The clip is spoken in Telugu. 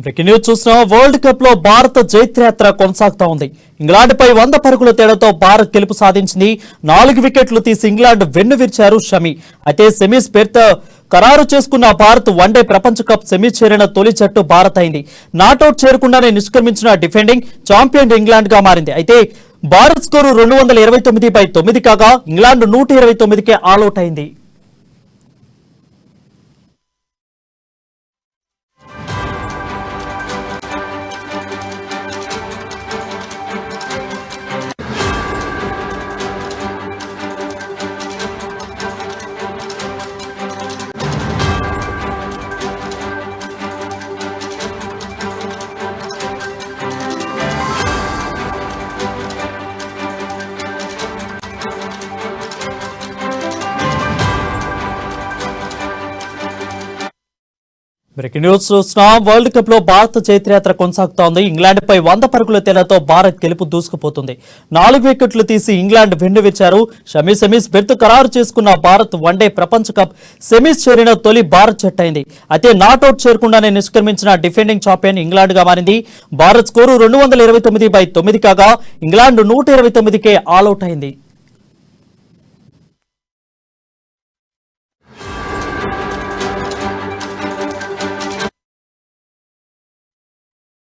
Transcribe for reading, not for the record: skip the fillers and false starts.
బ్రేకింగ్ న్యూస్ చూస్తున్నాం. వరల్డ్ కప్ లో భారత జైత్రయాత్ర కొనసాగుతా ఉంది. ఇంగ్లాండ్ పై 100 పరుగుల తేడాతో భారత్ గెలుపు సాధించింది. 4 వికెట్లు తీసి ఇంగ్లాండ్ వెన్నువిరిచారు షమి. అయితే సెమీస్ పేరుతో ఖరారు చేసుకున్న భారత్ వన్డే ప్రపంచ కప్ సెమీస్ చేరిన తొలి జట్టు భారత్ అయింది. నాట్అవుట్ చేరకుండానే నిష్క్రమించిన డిఫెండింగ్ ఛాంపియన్ ఇంగ్లాండ్ గా మారింది. అయితే భారత్ స్కోరు 229/9 కాగా ఇంగ్లాండ్ 129కే ఆల్అౌట్ అయింది. బ్రేకింగ్ న్యూస్ చూస్తున్నాం. వరల్డ్ కప్ లో భారత్ జైత్రయాత్ర కొనసాగుతోంది. ఇంగ్లాండ్ పై 100 పరుగుల తేడాతో భారత్ గెలుపు దూసుకుపోతుంది. 4 వికెట్లు తీసి ఇంగ్లాండ్ వెన్నువిచ్చారు. సెమీస్ బెర్త్ ఖరారు చేసుకున్న భారత్ వన్డే ప్రపంచ కప్ సెమీస్ చేరిన తొలి భారత్ జట్టు అయింది. అయితే నాట్అవుట్ చేరకుండానే నిష్క్రమించిన డిఫెండింగ్ ఛాంపియన్ ఇంగ్లాండ్ గా మారింది. భారత్ స్కోరు 229/9 కాగా ఇంగ్లాండ్ 129కే ఆల్అౌట్ అయింది.